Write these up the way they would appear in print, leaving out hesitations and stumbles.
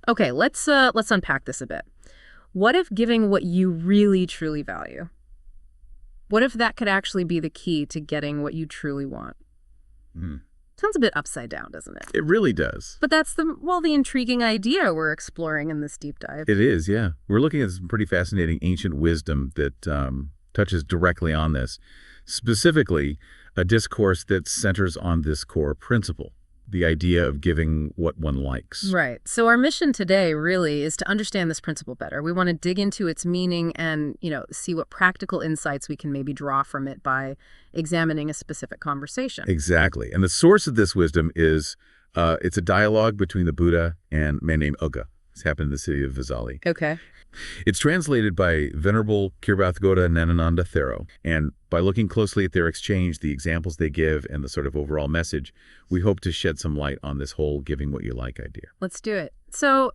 Okay, let's unpack this a bit. What if giving what you really, truly value? What if that could actually be the key to getting what you truly want? Mm. Sounds a bit upside down, doesn't it? It really does. But that's the intriguing idea we're exploring in this deep dive. It is, yeah. We're looking at some pretty fascinating ancient wisdom that touches directly on this. Specifically, a discourse that centers on this core principle, the idea of giving what one likes. Right. So our mission today really is to understand this principle better. We want to dig into its meaning and, see what practical insights we can maybe draw from it by examining a specific conversation. Exactly. And the source of this wisdom is, it's a dialogue between the Buddha and a man named Uga. This happened in the city of Vesali. Okay. It's translated by Venerable Kirbathgoda Nanananda Thero, and by looking closely at their exchange, the examples they give, and the sort of overall message, we hope to shed some light on this whole giving what you like idea. Let's do it. So,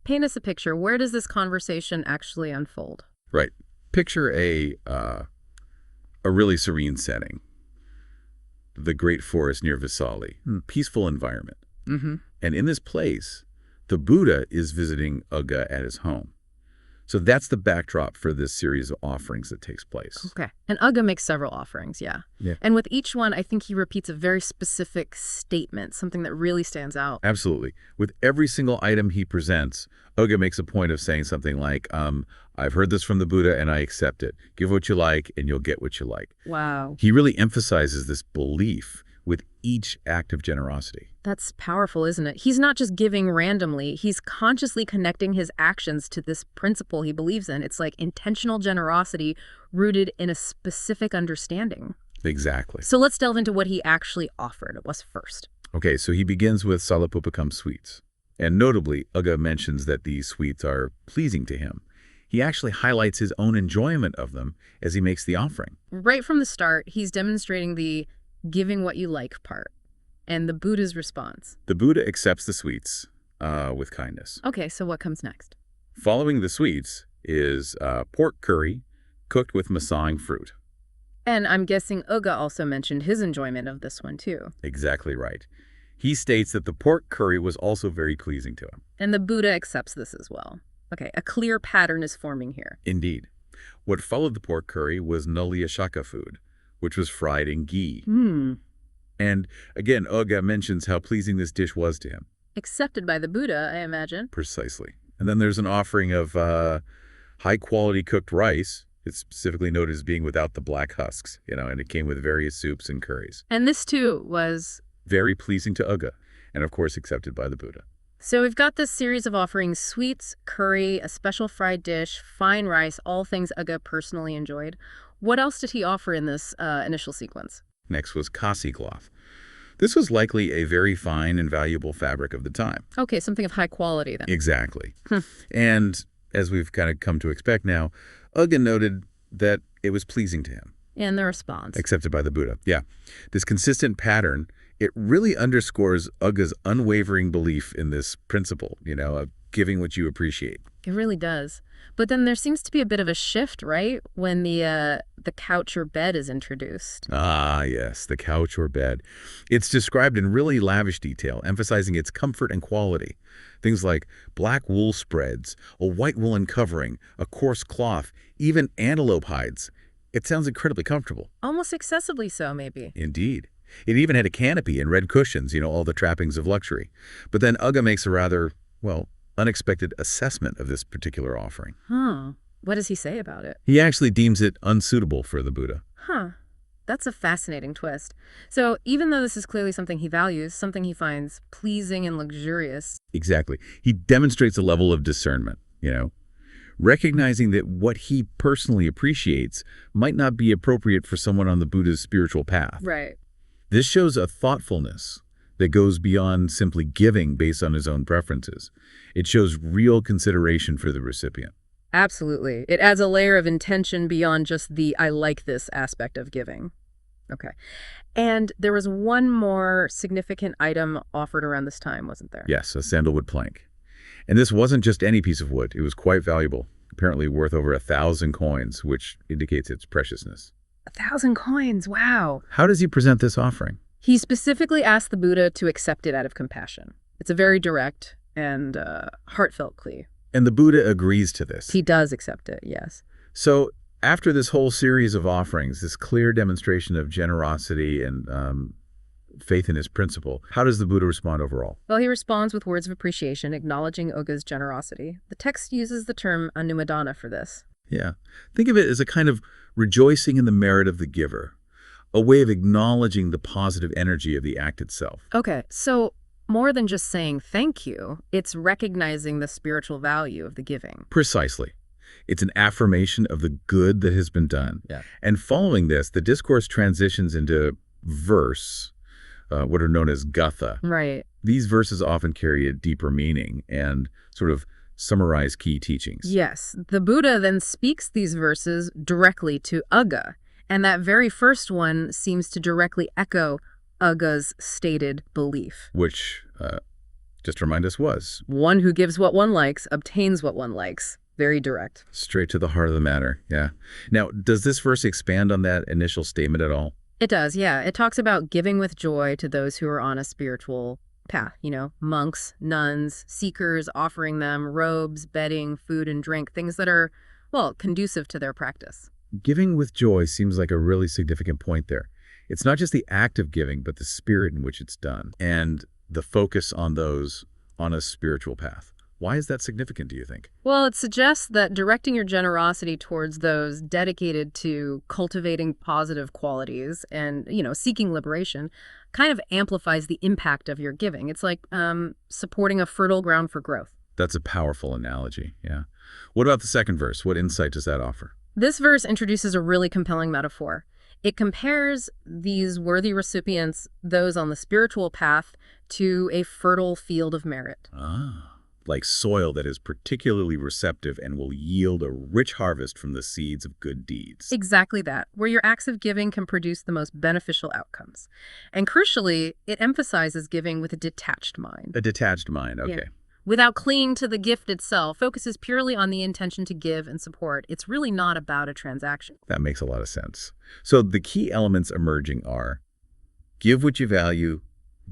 paint us a picture. Where does this conversation actually unfold? Right. Picture a really serene setting. The great forest near Vesali. Peaceful environment. Mm-hmm. And in this place, the Buddha is visiting Uga at his home. So that's the backdrop for this series of offerings that takes place. Okay. And Uga makes several offerings, yeah. And with each one, I think he repeats a very specific statement, something that really stands out. Absolutely. With every single item he presents, Uga makes a point of saying something like, I've heard this from the Buddha and I accept it. Give what you like and you'll get what you like. Wow. He really emphasizes this belief with each act of generosity. That's powerful, isn't it? He's not just giving randomly. He's consciously connecting his actions to this principle he believes in. It's like intentional generosity rooted in a specific understanding. Exactly. So let's delve into what he actually offered us first. Okay, so he begins with Salapupakam sweets. And notably, Uga mentions that these sweets are pleasing to him. He actually highlights his own enjoyment of them as he makes the offering. Right from the start, he's demonstrating the giving what you like part. And the Buddha's response. The Buddha accepts the sweets with kindness. Okay, so what comes next? Following the sweets is pork curry cooked with masang fruit. And I'm guessing Uga also mentioned his enjoyment of this one, too. Exactly right. He states that the pork curry was also very pleasing to him. And the Buddha accepts this as well. Okay, a clear pattern is forming here. Indeed. What followed the pork curry was Naliya Shaka food, which was fried in ghee. And again, Uga mentions how pleasing this dish was to him. Accepted by the Buddha, I imagine. Precisely. And then there's an offering of high-quality cooked rice. It's specifically noted as being without the black husks, and it came with various soups and curries. And this, too, was very pleasing to Uga, and of course accepted by the Buddha. So we've got this series of offerings: sweets, curry, a special fried dish, fine rice, all things Uga personally enjoyed. What else did he offer in this initial sequence? Next was kasi cloth. This was likely a very fine and valuable fabric of the time. Okay, something of high quality then. Exactly. And as we've kind of come to expect now, Uga noted that it was pleasing to him. And the response. Accepted by the Buddha. Yeah. This consistent pattern, it really underscores Uga's unwavering belief in this principle, of giving what you appreciate. It really does. But then there seems to be a bit of a shift, right? When the couch or bed is introduced. Ah, yes, the couch or bed. It's described in really lavish detail, emphasizing its comfort and quality. Things like black wool spreads, a white woolen covering, a coarse cloth, even antelope hides. It sounds incredibly comfortable. Almost excessively so, maybe. Indeed. It even had a canopy and red cushions, all the trappings of luxury. But then Uga makes a rather, unexpected assessment of this particular offering. What does he say about it? He actually deems it unsuitable for the Buddha. That's a fascinating twist. So even though this is clearly something he values, something he finds pleasing and luxurious. Exactly. He demonstrates a level of discernment, recognizing that what he personally appreciates might not be appropriate for someone on the Buddha's spiritual path. Right. This shows a thoughtfulness that goes beyond simply giving based on his own preferences. It shows real consideration for the recipient. Absolutely. It adds a layer of intention beyond just the I like this aspect of giving. Okay. And there was one more significant item offered around this time, wasn't there? Yes, a sandalwood plank. And this wasn't just any piece of wood. It was quite valuable, apparently worth over 1,000 coins, which indicates its preciousness. 1,000 coins, wow. How does he present this offering? He specifically asked the Buddha to accept it out of compassion. It's a very direct, and heartfeltly. And the Buddha agrees to this. He does accept it, yes. So after this whole series of offerings, this clear demonstration of generosity and faith in his principle, how does the Buddha respond overall? Well, he responds with words of appreciation, acknowledging Uga's generosity. The text uses the term anumadana for this. Yeah. Think of it as a kind of rejoicing in the merit of the giver, a way of acknowledging the positive energy of the act itself. Okay, so more than just saying thank you, it's recognizing the spiritual value of the giving. Precisely. It's an affirmation of the good that has been done. Yeah. And following this, the discourse transitions into verse, what are known as gatha. Right. These verses often carry a deeper meaning and sort of summarize key teachings. Yes. The Buddha then speaks these verses directly to Uga, and that very first one seems to directly echo Uga's stated belief. Which, just to remind us, was? One who gives what one likes obtains what one likes. Very direct. Straight to the heart of the matter, yeah. Now, does this verse expand on that initial statement at all? It does, yeah. It talks about giving with joy to those who are on a spiritual path, monks, nuns, seekers, offering them robes, bedding, food and drink, things that are, well, conducive to their practice. Giving with joy seems like a really significant point there. It's not just the act of giving, but the spirit in which it's done and the focus on those on a spiritual path. Why is that significant, do you think? Well, it suggests that directing your generosity towards those dedicated to cultivating positive qualities and, seeking liberation kind of amplifies the impact of your giving. It's like supporting a fertile ground for growth. That's a powerful analogy, yeah. What about the second verse? What insight does that offer? This verse introduces a really compelling metaphor. It compares these worthy recipients, those on the spiritual path, to a fertile field of merit. Like soil that is particularly receptive and will yield a rich harvest from the seeds of good deeds. Exactly that, where your acts of giving can produce the most beneficial outcomes. And crucially, it emphasizes giving with a detached mind. A detached mind, okay. Yeah. Without clinging to the gift itself, focuses purely on the intention to give and support. It's really not about a transaction. That makes a lot of sense. So the key elements emerging are give what you value,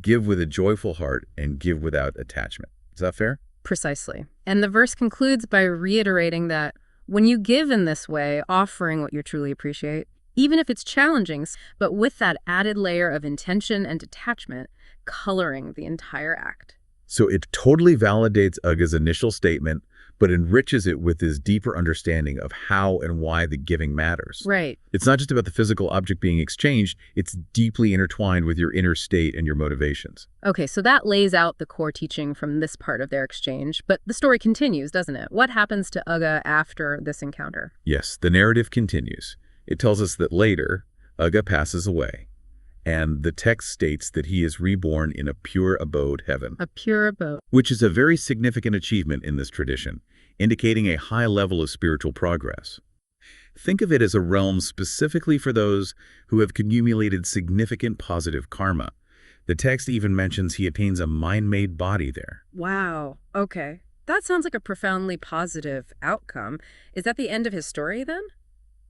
give with a joyful heart, and give without attachment. Is that fair? Precisely. And the verse concludes by reiterating that when you give in this way, offering what you truly appreciate, even if it's challenging, but with that added layer of intention and detachment, coloring the entire act. So it totally validates Uga's initial statement, but enriches it with his deeper understanding of how and why the giving matters. Right. It's not just about the physical object being exchanged, it's deeply intertwined with your inner state and your motivations. Okay, so that lays out the core teaching from this part of their exchange, but the story continues, doesn't it? What happens to Uga after this encounter? Yes, the narrative continues. It tells us that later, Uga passes away, and the text states that he is reborn in a pure abode heaven. A pure abode. Which is a very significant achievement in this tradition, indicating a high level of spiritual progress. Think of it as a realm specifically for those who have accumulated significant positive karma. The text even mentions he attains a mind-made body there. Wow. Okay. That sounds like a profoundly positive outcome. Is that the end of his story then?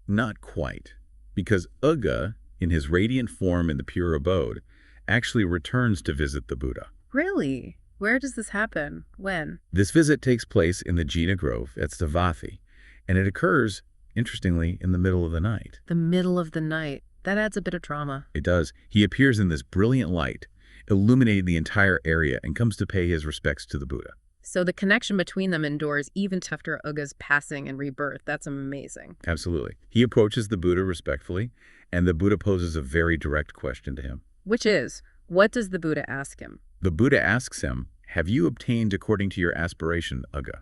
Not quite, because Uga, in his radiant form in the pure abode, actually returns to visit the Buddha. Really? Where does this happen? When? This visit takes place in the Jina Grove at Stavathi, and it occurs, interestingly, in the middle of the night. The middle of the night. That adds a bit of drama. It does. He appears in this brilliant light, illuminating the entire area, and comes to pay his respects to the Buddha. So the connection between them endures even after Uga's passing and rebirth. That's amazing. Absolutely. He approaches the Buddha respectfully, and the Buddha poses a very direct question to him. Which is, what does the Buddha ask him? The Buddha asks him, have you obtained according to your aspiration, Uga?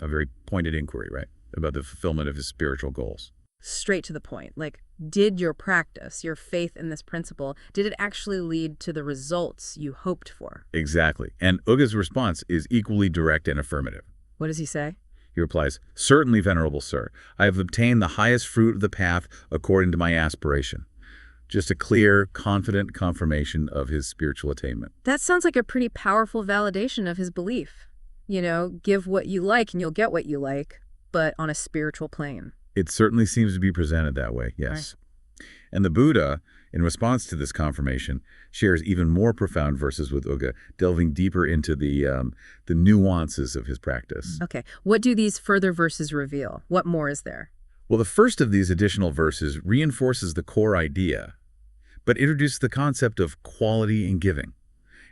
A very pointed inquiry, right? About the fulfillment of his spiritual goals. Straight to the point. Like, did your practice, your faith in this principle, did it actually lead to the results you hoped for? Exactly. And Uga's response is equally direct and affirmative. What does he say? He replies, certainly, Venerable Sir, I have obtained the highest fruit of the path according to my aspiration. Just a clear, confident confirmation of his spiritual attainment. That sounds like a pretty powerful validation of his belief. Give what you like and you'll get what you like, but on a spiritual plane. It certainly seems to be presented that way, yes. Right. And the Buddha, in response to this confirmation, shares even more profound verses with Uga, delving deeper into the nuances of his practice. Okay. What do these further verses reveal? What more is there? Well, the first of these additional verses reinforces the core idea, but introduces the concept of quality in giving.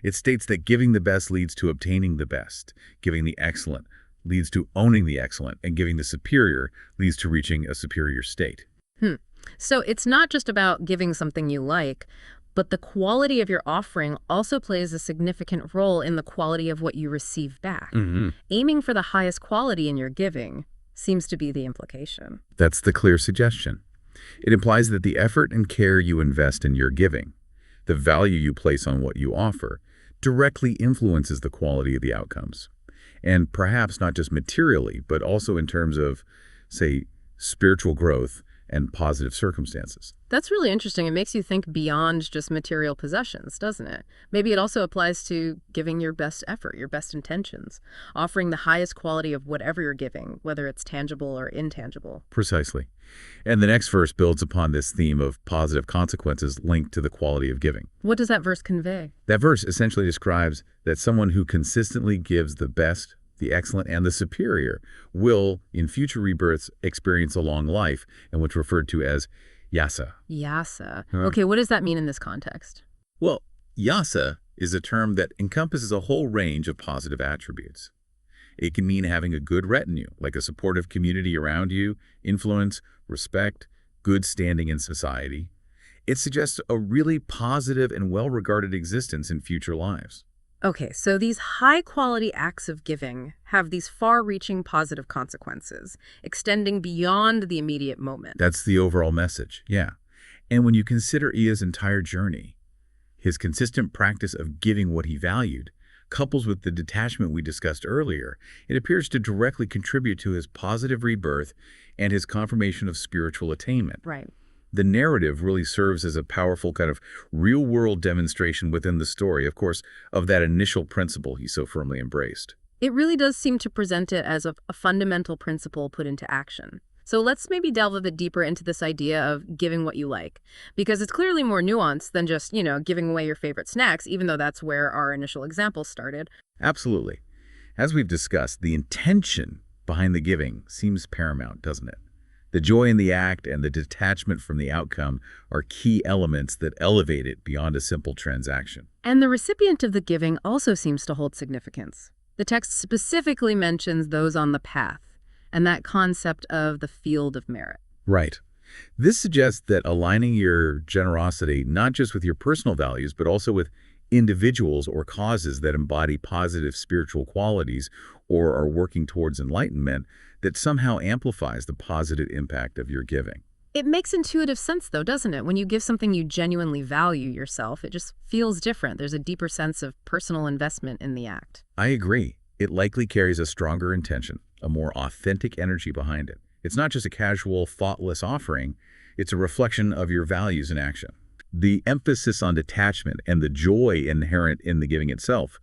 It states that giving the best leads to obtaining the best, giving the excellent leads to owning the excellent, and giving the superior leads to reaching a superior state. So it's not just about giving something you like, but the quality of your offering also plays a significant role in the quality of what you receive back. Aiming for the highest quality in your giving seems to be the implication. That's the clear suggestion. It implies that the effort and care you invest in your giving, the value you place on what you offer, directly influences the quality of the outcomes. And perhaps not just materially, but also in terms of, say, spiritual growth and positive circumstances. That's really interesting. It makes you think beyond just material possessions, doesn't it? Maybe it also applies to giving your best effort, your best intentions, offering the highest quality of whatever you're giving, whether it's tangible or intangible. Precisely. And the next verse builds upon this theme of positive consequences linked to the quality of giving. What does that verse convey? That verse essentially describes that someone who consistently gives the best, the excellent, and the superior will, in future rebirths, experience a long life, and what's referred to as yasa. Yasa. Okay, what does that mean in this context? Well, yasa is a term that encompasses a whole range of positive attributes. It can mean having a good retinue, like a supportive community around you, influence, respect, good standing in society. It suggests a really positive and well-regarded existence in future lives. Okay, so these high-quality acts of giving have these far-reaching positive consequences, extending beyond the immediate moment. That's the overall message, yeah. And when you consider Ia's entire journey, his consistent practice of giving what he valued, couples with the detachment we discussed earlier, it appears to directly contribute to his positive rebirth and his confirmation of spiritual attainment. Right. The narrative really serves as a powerful kind of real-world demonstration within the story, of course, of that initial principle he so firmly embraced. It really does seem to present it as a fundamental principle put into action. So let's maybe delve a bit deeper into this idea of giving what you like, because it's clearly more nuanced than just, giving away your favorite snacks, even though that's where our initial example started. Absolutely. As we've discussed, the intention behind the giving seems paramount, doesn't it? The joy in the act and the detachment from the outcome are key elements that elevate it beyond a simple transaction. And the recipient of the giving also seems to hold significance. The text specifically mentions those on the path, and that concept of the field of merit. Right. This suggests that aligning your generosity not just with your personal values, but also with individuals or causes that embody positive spiritual qualities or are working towards enlightenment, that somehow amplifies the positive impact of your giving. It makes intuitive sense, though, doesn't it? When you give something you genuinely value yourself, it just feels different. There's a deeper sense of personal investment in the act. I agree. It likely carries a stronger intention, a more authentic energy behind it. It's not just a casual, thoughtless offering. It's a reflection of your values in action. The emphasis on detachment and the joy inherent in the giving itself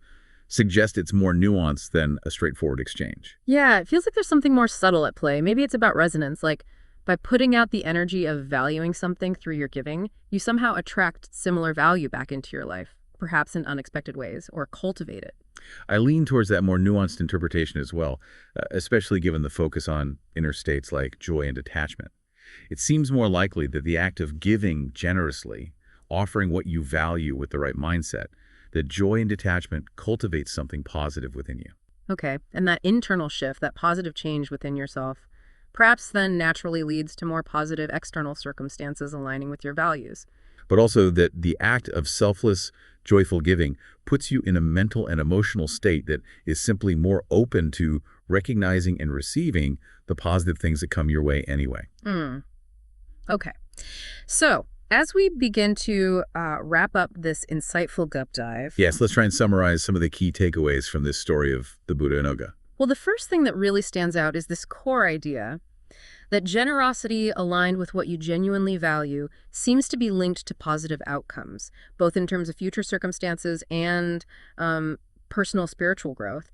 suggest it's more nuanced than a straightforward exchange. Yeah, it feels like there's something more subtle at play. Maybe it's about resonance, like by putting out the energy of valuing something through your giving, you somehow attract similar value back into your life, perhaps in unexpected ways, or cultivate it. I lean towards that more nuanced interpretation as well, especially given the focus on inner states like joy and detachment. It seems more likely that the act of giving generously, offering what you value with the right mindset, that joy and detachment cultivates something positive within you. Okay, and that internal shift, that positive change within yourself, perhaps then naturally leads to more positive external circumstances aligning with your values. But also that the act of selfless, joyful giving puts you in a mental and emotional state that is simply more open to recognizing and receiving the positive things that come your way anyway. Okay, so as we begin to wrap up this insightful gut dive... Yes, let's try and summarize some of the key takeaways from this story of the Buddha and Uga. Well, the first thing that really stands out is this core idea that generosity aligned with what you genuinely value seems to be linked to positive outcomes, both in terms of future circumstances and personal spiritual growth.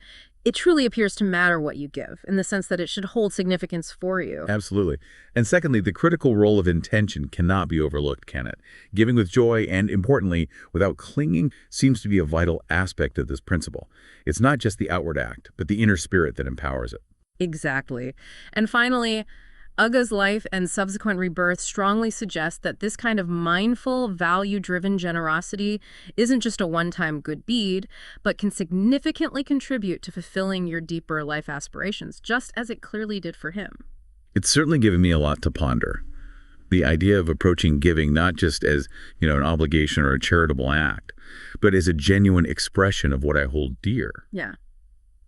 it truly appears to matter what you give, in the sense that it should hold significance for you. Absolutely. And secondly, the critical role of intention cannot be overlooked, can it? Giving with joy and, importantly, without clinging seems to be a vital aspect of this principle. It's not just the outward act, but the inner spirit that empowers it. Exactly. And finally, Ugga's life and subsequent rebirth strongly suggest that this kind of mindful, value-driven generosity isn't just a one-time good deed, but can significantly contribute to fulfilling your deeper life aspirations, just as it clearly did for him. It's certainly given me a lot to ponder. The idea of approaching giving not just as, an obligation or a charitable act, but as a genuine expression of what I hold dear. Yeah.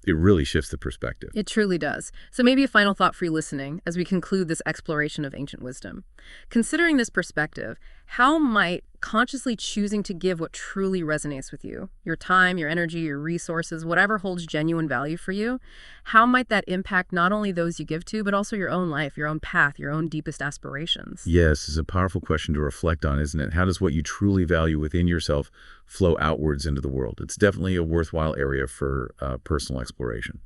It really shifts the perspective. It truly does. So maybe a final thought for you listening as we conclude this exploration of ancient wisdom. Considering this perspective, how might consciously choosing to give what truly resonates with you, your time, your energy, your resources, whatever holds genuine value for you, how might that impact not only those you give to, but also your own life, your own path, your own deepest aspirations? Yes, it's a powerful question to reflect on, isn't it? How does what you truly value within yourself flow outwards into the world? It's definitely a worthwhile area for personal exploration.